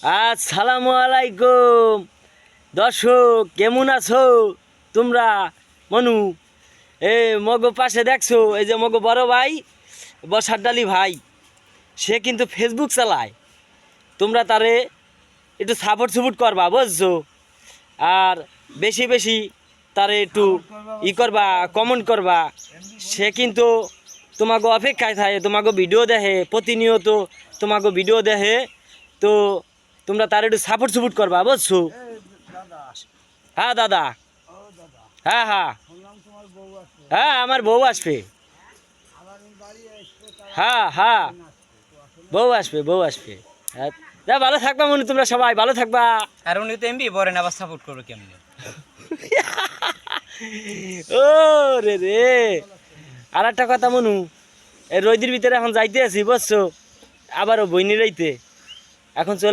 আসসালামু আলাইকুম দর্শক, কেমন আছো তোমরা? মনু মগো পাশে দেখছো, এই যে মগো বড় ভাই বসার ডালি ভাই, সে কিন্তু ফেসবুক চালায়। তোমরা তারে একটু সাপোর্ট করবা, বুঝছো? আর বেশি বেশি তারে একটু করবা, কমেন্ট করবা। সে কিন্তু তোমাকে অপেক্ষায় থাকে, তোমাকে ভিডিও দেখে প্রতিনিয়ত, তোমাকে ভিডিও দেখে। তো তোমরা তার একটু সাপোর্ট করবা, বুঝছো? হ্যাঁ দাদা, হ্যাঁ হ্যাঁ হ্যাঁ, আমার বউ আসবে। হ্যাঁ হ্যাঁ, বউ আসবে। হ্যাঁ, ভালো থাকবা মনে, তোমরা সবাই ভালো থাকবা। আর উনি তো এমবি বলেন, আবার সাপোর্ট করবে কেমনে? ও রে, আর একটা কথা মনু, এই রোদের ভিতরে এখন যাইতে আছি, বুঝছো? আবারও বইনি রাইতে এখন